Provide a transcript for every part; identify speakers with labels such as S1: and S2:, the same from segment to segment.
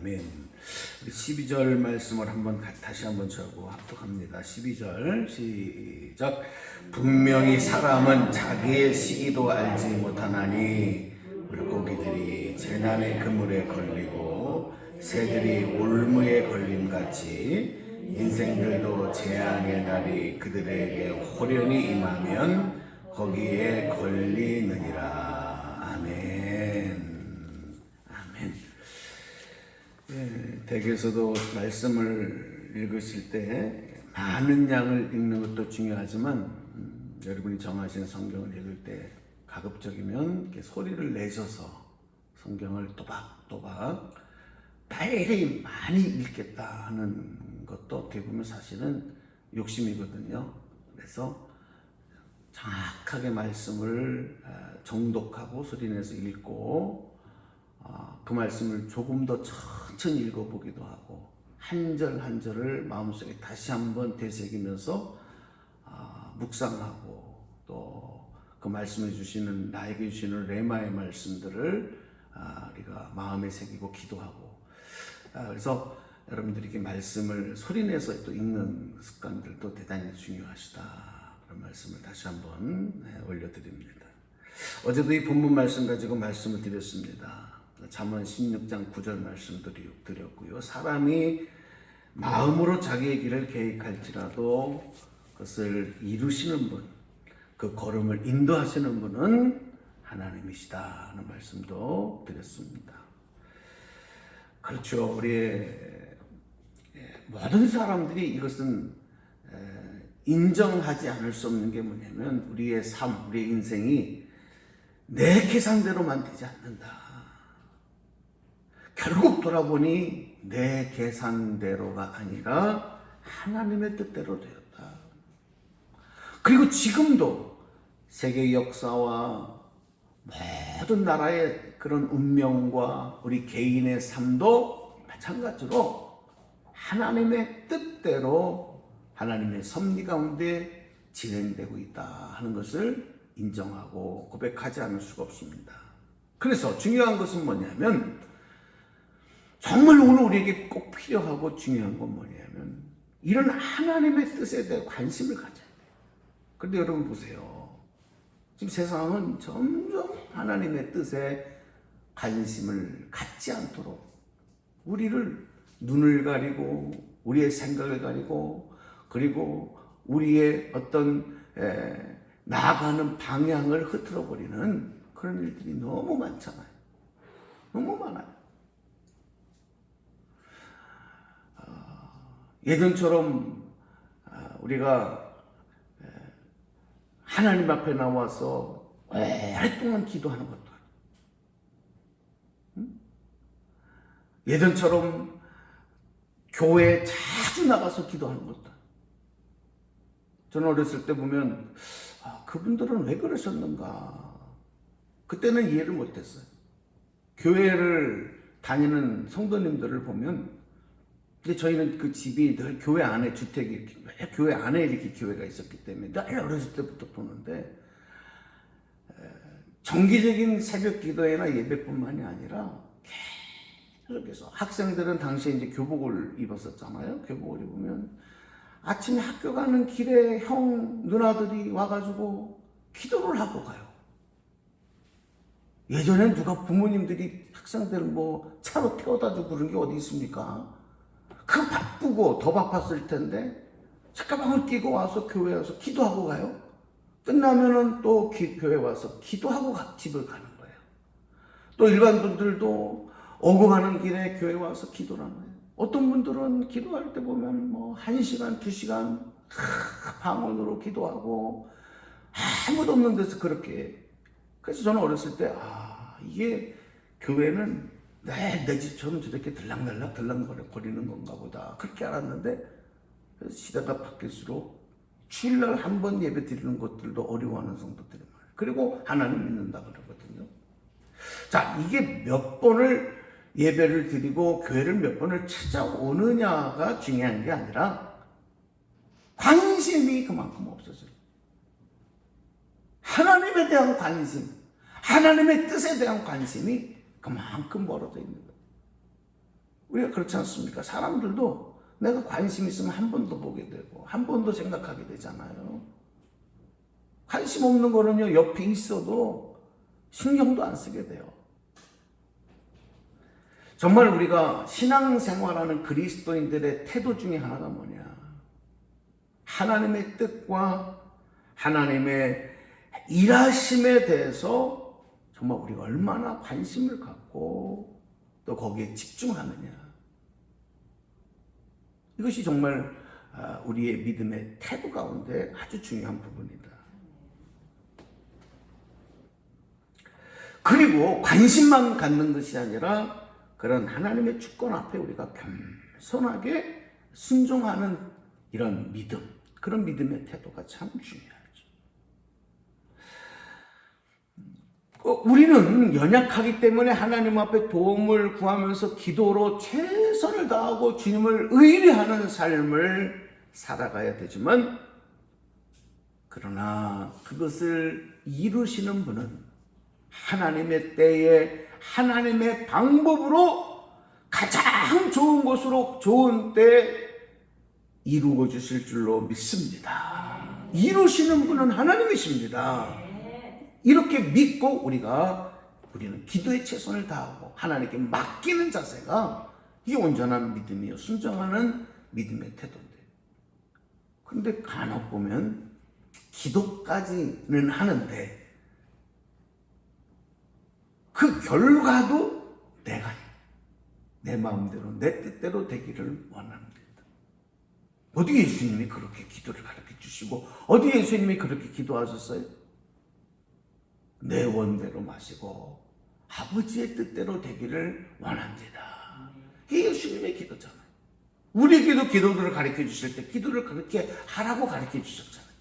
S1: 아멘. 우리 12절 말씀을 다시 한번 저고 합독합니다. 12절 시작. 분명히 사람은 자기의 시기도 알지 못하나니 물고기들이 재난의 그물에 걸리고 새들이 올무에 걸림같이 인생들도 재앙의 날이 그들에게 호련히 임하면 거기에 걸리느니라. 아멘. 아멘. 댁에서도 말씀을 읽으실 때 많은 양을 읽는 것도 중요하지만 여러분이 정하신 성경을 읽을 때 가급적이면 이렇게 소리를 내셔서 성경을 또박또박 빨리 많이 읽겠다 하는 것도 어떻게 보면 사실은 욕심이거든요. 그래서 정확하게 말씀을 정독하고 소리내서 읽고 그 말씀을 조금 더 천천히 읽어보기도 하고 한 절 한 절을 마음속에 다시 한번 되새기면서 묵상하고 또 그 말씀해 주시는 나에게 주시는 레마의 말씀들을 우리가 마음에 새기고 기도하고 그래서 여러분들이 이렇게 말씀을 소리내서 또 읽는 습관들도 대단히 중요하시다. 그런 말씀을 다시 한번 올려드립니다. 어제도 이 본문 말씀 가지고 말씀을 드렸습니다. 잠언 16장 9절 말씀 드렸고요. 사람이 마음으로 자기의 길을 계획할지라도 그것을 이루시는 분, 그 걸음을 인도하시는 분은 하나님이시다 하는 말씀도 드렸습니다. 그렇죠. 우리의 모든 사람들이 이것은 인정하지 않을 수 없는 게 뭐냐면 우리의 삶, 우리의 인생이 내 계산대로만 되지 않는다. 결국 돌아보니 내 계산대로가 아니라 하나님의 뜻대로 되었다. 그리고 지금도 세계 역사와 모든 나라의 그런 운명과 우리 개인의 삶도 마찬가지로 하나님의 뜻대로 하나님의 섭리 가운데 진행되고 있다 하는 것을 인정하고 고백하지 않을 수가 없습니다. 그래서 중요한 것은 뭐냐면 정말 오늘 우리에게 꼭 필요하고 중요한 건 뭐냐면 이런 하나님의 뜻에 대해 관심을 가져야 돼요. 그런데 여러분 보세요. 지금 세상은 점점 하나님의 뜻에 관심을 갖지 않도록 우리를 눈을 가리고 우리의 생각을 가리고 그리고 우리의 어떤 나아가는 방향을 흐트러버리는 그런 일들이 너무 많잖아요. 너무 많아요. 예전처럼 우리가 하나님 앞에 나와서 오랫동안 기도하는 것도 아니고 예전처럼 교회에 자주 나가서 기도하는 것도 아니고 저는 어렸을 때 보면 그분들은 왜 그러셨는가 그때는 이해를 못했어요. 교회를 다니는 성도님들을 보면 근데 저희는 그 집이 늘 교회 안에 주택이 교회 안에 이렇게 교회가 있었기 때문에 늘 어렸을 때부터 보는데 정기적인 새벽 기도회나 예배뿐만이 아니라 계속해서 학생들은 당시에 이제 교복을 입었었잖아요. 교복을 입으면 아침에 학교 가는 길에 형 누나들이 와가지고 기도를 하고 가요. 예전엔 누가 부모님들이 학생들 뭐 차로 태워다 주고 그런 게 어디 있습니까? 그 바쁘고 더 바빴을 텐데 책가방을 끼고 와서 교회 와서 기도하고 가요. 끝나면은 또 교회 와서 기도하고 집을 가는 거예요. 또 일반 분들도 오고 가는 길에 교회 와서 기도를 하는 거예요. 어떤 분들은 기도할 때 보면 뭐 1시간, 2시간 방언으로 기도하고 아무도 없는 데서 그렇게. 그래서 저는 어렸을 때 이게 교회는 내 집처럼 저렇게 들락거리는 건가 보다 그렇게 알았는데 시대가 바뀔수록 주일날 한 번 예배 드리는 것들도 어려워하는 성도들이 많아요. 그리고 하나님 믿는다 그러거든요. 자, 이게 몇 번을 예배를 드리고 교회를 몇 번을 찾아오느냐가 중요한 게 아니라 관심이 그만큼 없어져요. 하나님에 대한 관심, 하나님의 뜻에 대한 관심이 그만큼 멀어져 있는 거예요. 우리가 그렇지 않습니까? 사람들도 내가 관심 있으면 한 번 더 보게 되고 한 번 더 생각하게 되잖아요. 관심 없는 거는요, 옆에 있어도 신경도 안 쓰게 돼요. 정말 우리가 신앙생활하는 그리스도인들의 태도 중에 하나가 뭐냐? 하나님의 뜻과 하나님의 일하심에 대해서 정말 우리가 얼마나 관심을 갖고 또 거기에 집중하느냐. 이것이 정말 우리의 믿음의 태도 가운데 아주 중요한 부분이다. 그리고 관심만 갖는 것이 아니라 그런 하나님의 주권 앞에 우리가 겸손하게 순종하는 이런 믿음, 그런 믿음의 태도가 참 중요하죠. 우리는 연약하기 때문에 하나님 앞에 도움을 구하면서 기도로 최선을 다하고 주님을 의뢰하는 삶을 살아가야 되지만, 그러나 그것을 이루시는 분은 하나님의 때에 하나님의 방법으로 가장 좋은 곳으로 좋은 때 이루어 주실 줄로 믿습니다. 이루시는 분은 하나님이십니다. 이렇게 믿고 우리는 기도에 최선을 다하고 하나님께 맡기는 자세가 이게 온전한 믿음이요, 순종하는 믿음의 태도인데, 그런데 간혹 보면 기도까지는 하는데 그 결과도 내가 내 마음대로 내 뜻대로 되기를 원합니다. 어디 예수님이 그렇게 기도를 가르쳐 주시고 어디 예수님이 그렇게 기도하셨어요? 내 원대로 마시고 아버지의 뜻대로 되기를 원합니다. 이게 예수님의 기도잖아요. 우리에게도 기도를 가르쳐 주실 때 기도를 그렇게 하라고 가르쳐 주셨잖아요.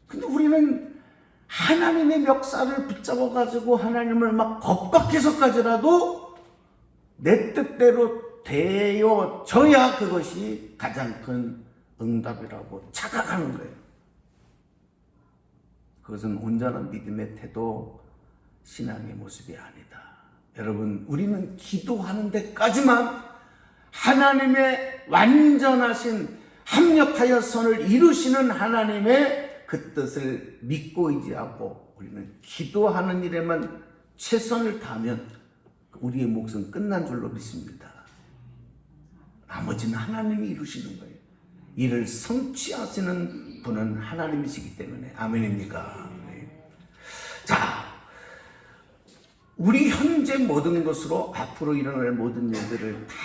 S1: 근데 우리는 하나님의 멱살을 붙잡아가지고 하나님을 막 겁박해서까지라도 내 뜻대로 되어져야 그것이 가장 큰 응답이라고 착각하는 거예요. 그것은 온전한 믿음의 태도, 신앙의 모습이 아니다. 여러분, 우리는 기도하는 데까지만 하나님의 완전하신 합력하여 선을 이루시는 하나님의 그 뜻을 믿고 의지하고 우리는 기도하는 일에만 최선을 다하면 우리의 몫은 끝난 줄로 믿습니다. 나머지는 하나님이 이루시는 거예요. 이를 성취하시는 분은 하나님이시기 때문에. 아멘입니까? 네. 자, 우리 현재 모든 것으로 앞으로 일어날 모든 일들을 다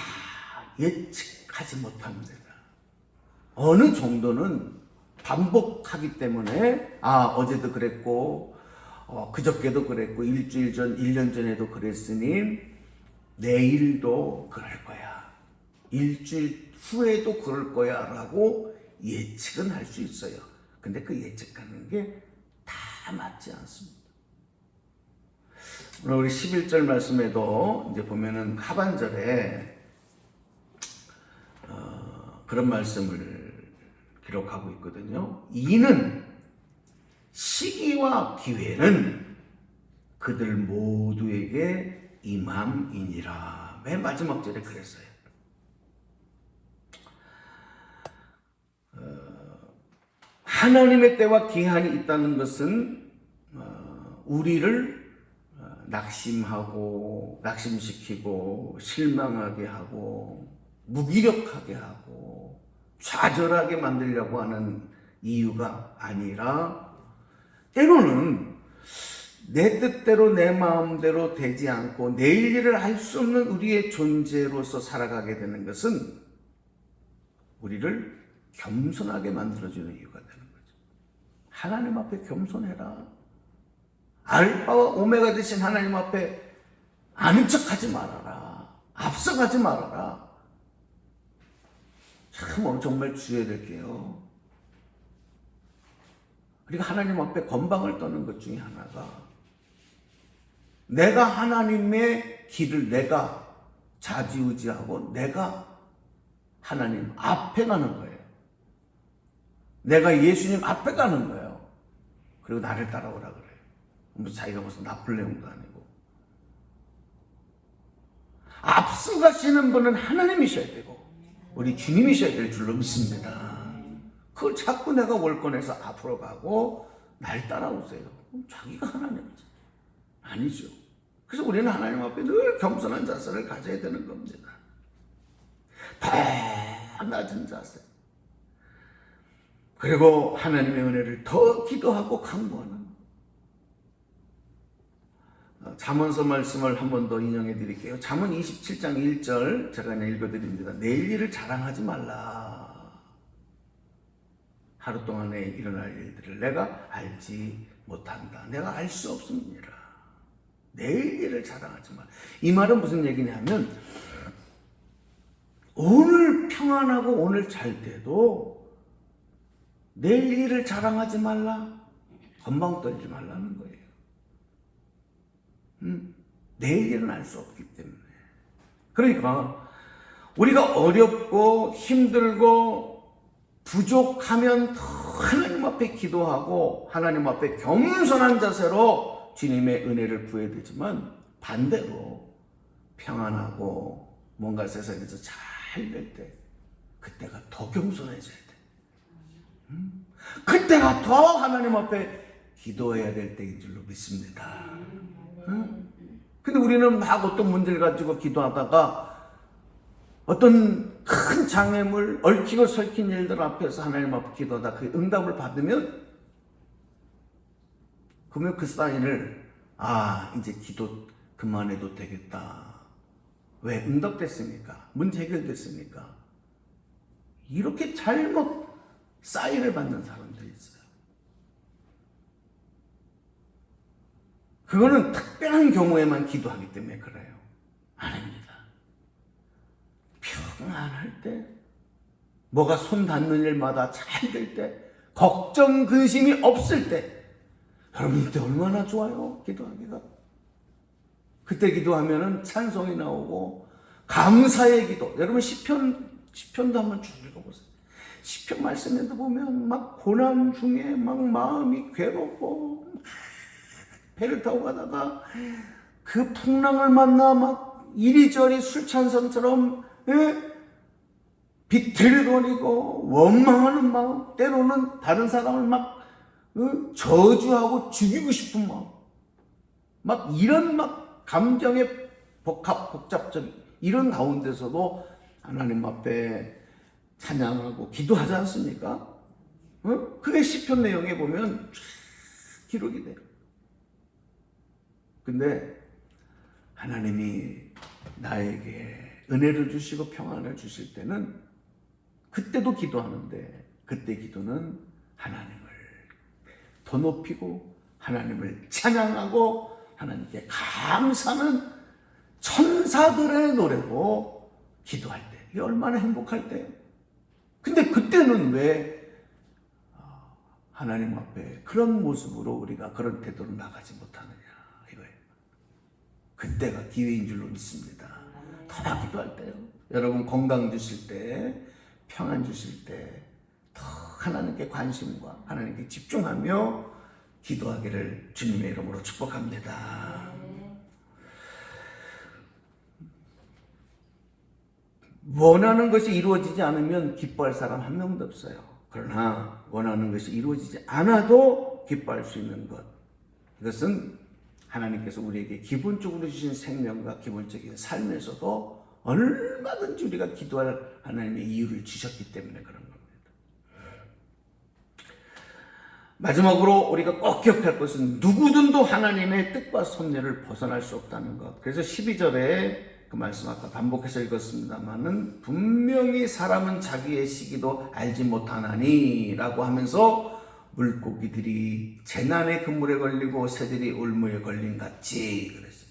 S1: 예측하지 못합니다. 어느 정도는 반복하기 때문에 어제도 그랬고 그저께도 그랬고 일주일 전, 1년 전에도 그랬으니 내일도 그럴 거야, 일주일 후에도 그럴 거야 라고 예측은 할 수 있어요. 근데 그 예측하는 게 다 맞지 않습니다. 오늘 우리 11절 말씀에도 이제 보면은 하반절에 그런 말씀을 기록하고 있거든요. 이는 시기와 기회는 그들 모두에게 임함이니라. 맨 마지막 절에 그랬어요. 하나님의 때와 기한이 있다는 것은 우리를 낙심시키고 실망하게 하고 무기력하게 하고 좌절하게 만들려고 하는 이유가 아니라, 때로는 내 뜻대로 내 마음대로 되지 않고 내 일을 할 수 없는 우리의 존재로서 살아가게 되는 것은 우리를 겸손하게 만들어주는 이유가 되는 거죠. 하나님 앞에 겸손해라. 알파와 오메가 되신 하나님 앞에 아는 척하지 말아라. 앞서가지 말아라. 참 정말 주의해야 될 게요, 우리가 하나님 앞에 건방을 떠는 것 중에 하나가 내가 하나님의 길을 내가 좌지우지하고 내가 하나님 앞에 가는 거예요. 내가 예수님 앞에 가는 거예요. 그리고 나를 따라오라 그래요. 뭐 자기가 무슨 나폴레옹도 아니고. 앞서가시는 분은 하나님이셔야 되고 우리 주님이셔야 될 줄로 믿습니다. 그걸 자꾸 내가 월권에서 앞으로 가고 날 따라오세요. 자기가 하나님이죠. 아니죠. 그래서 우리는 하나님 앞에 늘 겸손한 자세를 가져야 되는 겁니다. 더 낮은 자세. 그리고 하나님의 은혜를 더 기도하고 강구하는. 잠언서 말씀을 한 번 더 인용해 드릴게요. 잠언 27장 1절 제가 그냥 읽어 드립니다. 내일 일을 자랑하지 말라. 하루 동안에 일어날 일들을 내가 알지 못한다. 내가 알 수 없습니다. 내일 일을 자랑하지 말라. 이 말은 무슨 얘기냐면 오늘 평안하고 오늘 잘 때도 내일 일을 자랑하지 말라. 건방 떨지 말라는 거예요. 내일 일은 알 수 없기 때문에. 그러니까 우리가 어렵고 힘들고 부족하면 더 하나님 앞에 기도하고 하나님 앞에 겸손한 자세로 주님의 은혜를 구해야 되지만 반대로 평안하고 뭔가 세상에서 잘 될 때 그때가 더 겸손해져야 돼. 그때가 더 하나님 앞에 기도해야 될 때인 줄로 믿습니다. 근데 우리는 막 어떤 문제를 가지고 기도하다가 어떤 큰 장애물, 얽히고 설킨 일들 앞에서 하나님 앞에 기도하다 그 응답을 받으면 그러면 그 사인을 이제 기도 그만해도 되겠다. 왜? 응답됐으니까. 문제 해결됐으니까. 이렇게 잘못 사인을 받는 사람들이 있어요. 그거는 특별한 경우에만 기도하기 때문에 그래요. 아닙니다. 평안할 때, 뭐가 손 닿는 일마다 잘 될 때, 걱정, 근심이 없을 때, 여러분 이때 얼마나 좋아요, 기도하기가. 그때 기도하면은 찬송이 나오고, 감사의 기도. 여러분 시편도 한번 쭉 읽어보세요. 시편 말씀에도 보면 막 고난 중에 막 마음이 괴롭고, 배를 타고 가다가 그 풍랑을 만나 막 이리저리 술찬성처럼 비틀거리고 원망하는 마음, 때로는 다른 사람을 막 저주하고 죽이고 싶은 마음, 막 이런 막 감정의 복잡적 이런 가운데서도 하나님 앞에 찬양하고 기도하지 않습니까? 그게 시편 내용에 보면 기록이 돼요. 근데 하나님이 나에게 은혜를 주시고 평안을 주실 때는 그때도 기도하는데 그때 기도는 하나님을 더 높이고 하나님을 찬양하고 하나님께 감사하는 천사들의 노래로 기도할 때 이게 얼마나 행복할 때예요. 근데 그때는 왜 하나님 앞에 그런 모습으로 우리가 그런 태도로 나가지 못하느냐 이거예요. 그때가 기회인 줄로 믿습니다. 더 기도할 때요. 여러분 건강 주실 때, 평안 주실 때 더 하나님께 관심과 하나님께 집중하며 기도하기를 주님의 이름으로 축복합니다. 원하는 것이 이루어지지 않으면 기뻐할 사람 한 명도 없어요. 그러나 원하는 것이 이루어지지 않아도 기뻐할 수 있는 것, 이것은 하나님께서 우리에게 기본적으로 주신 생명과 기본적인 삶에서도 얼마든지 우리가 기도할 하나님의 이유를 주셨기 때문에 그런 겁니다. 마지막으로 우리가 꼭 기억할 것은 누구든도 하나님의 뜻과 섭리를 벗어날 수 없다는 것. 그래서 12절에 그 말씀 아까 반복해서 읽었습니다만은 분명히 사람은 자기의 시기도 알지 못하나니 라고 하면서 물고기들이 재난의 그물에 걸리고 새들이 올무에 걸린 같이 그랬어요.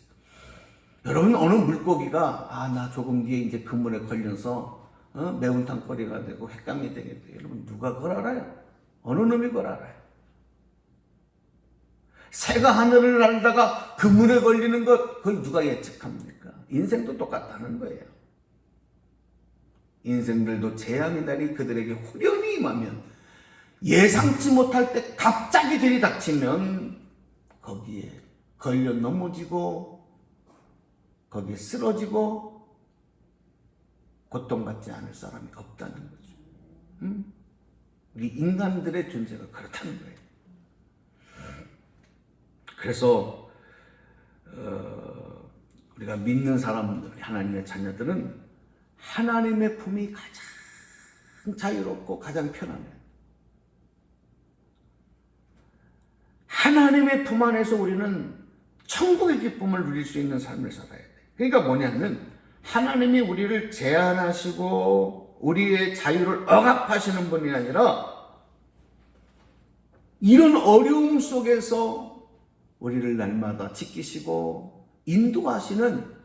S1: 여러분 어느 물고기가 나 조금 뒤에 이제 그물에 걸려서 매운탕거리가 되고 횟감이 되겠다. 여러분 누가 그걸 알아요? 어느 놈이 그걸 알아요? 새가 하늘을 날다가 그물에 걸리는 것 그걸 누가 예측합니까? 인생도 똑같다는 거예요. 인생들도 재앙의 날이 그들에게 후련히 임하면 예상치 못할 때 갑자기 들이닥치면 거기에 걸려 넘어지고 거기에 쓰러지고 고통받지 않을 사람이 없다는 거죠. 우리 인간들의 존재가 그렇다는 거예요. 그래서 우리가 믿는 사람들, 하나님의 자녀들은 하나님의 품이 가장 자유롭고 가장 편안해요. 하나님의 품 안에서 우리는 천국의 기쁨을 누릴 수 있는 삶을 살아야 돼. 그러니까 뭐냐면 하나님이 우리를 제한하시고 우리의 자유를 억압하시는 분이 아니라 이런 어려움 속에서 우리를 날마다 지키시고 인도하시는,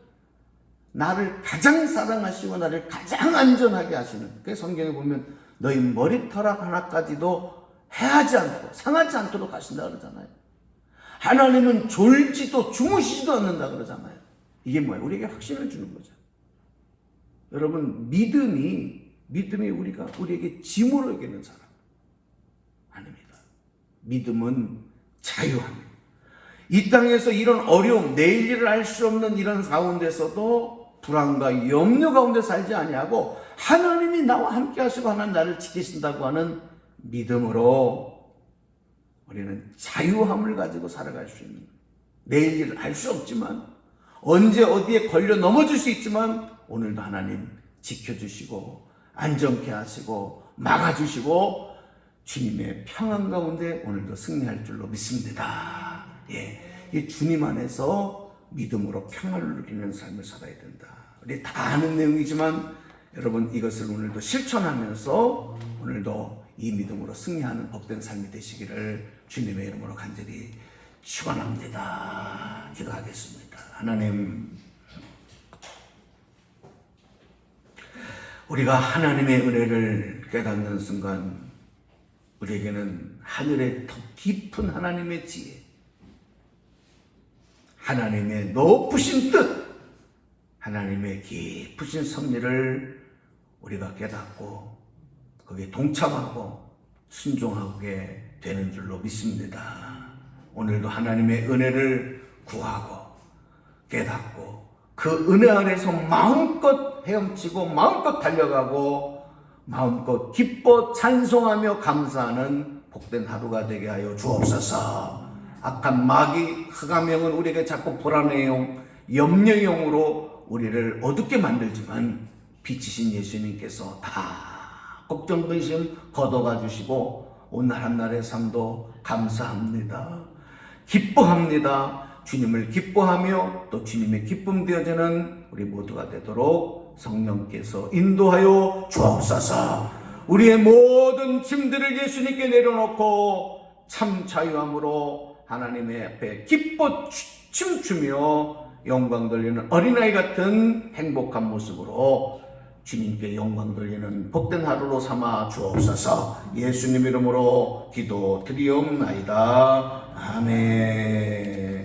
S1: 나를 가장 사랑하시고 나를 가장 안전하게 하시는, 그 성경에 보면 너희 머리털락 하나까지도 해하지 않고 상하지 않도록 하신다 그러잖아요. 하나님은 졸지도 주무시지도 않는다 그러잖아요. 이게 뭐예요? 우리에게 확신을 주는 거죠. 여러분, 믿음이 우리에게 짐으로 여기는 사람 아닙니다. 믿음은 자유합니다. 이 땅에서 이런 어려움, 내일 일을 알 수 없는 이런 가운데서도 불안과 염려 가운데 살지 아니하고 하나님이 나와 함께 하시고 하나님 나를 지키신다고 하는 믿음으로 우리는 자유함을 가지고 살아갈 수 있는, 내일 일을 알 수 없지만 언제 어디에 걸려 넘어질 수 있지만 오늘도 하나님 지켜주시고 안전케 하시고 막아주시고 주님의 평안 가운데 오늘도 승리할 줄로 믿습니다. 이 주님 안에서 믿음으로 평안을 누리는 삶을 살아야 된다. 우리 다 아는 내용이지만 여러분, 이것을 오늘도 실천하면서 오늘도 이 믿음으로 승리하는 복된 삶이 되시기를 주님의 이름으로 간절히 축원합니다. 기도하겠습니다. 하나님, 우리가 하나님의 은혜를 깨닫는 순간 우리에게는 하늘의 더 깊은 하나님의 지혜, 하나님의 높으신 뜻, 하나님의 깊으신 섭리를 우리가 깨닫고 거기에 동참하고 순종하게 되는 줄로 믿습니다. 오늘도 하나님의 은혜를 구하고 깨닫고 그 은혜 안에서 마음껏 헤엄치고 마음껏 달려가고 마음껏 기뻐 찬송하며 감사하는 복된 하루가 되게 하여 주옵소서. 악한 마귀 흑암영은 우리에게 자꾸 불안의 영, 염려의 영으로 우리를 어둡게 만들지만 빛이신 예수님께서 다 걱정 근심 걷어가 주시고 오늘 한날의 삶도 감사합니다. 기뻐합니다. 주님을 기뻐하며 또 주님의 기쁨 되어지는 우리 모두가 되도록 성령께서 인도하여 주옵소서. 우리의 모든 짐들을 예수님께 내려놓고 참 자유함으로 하나님의 앞에 기뻐 춤추며 영광 돌리는 어린아이 같은 행복한 모습으로 주님께 영광 돌리는 복된 하루로 삼아 주옵소서. 예수님 이름으로 기도 드리옵나이다. 아멘.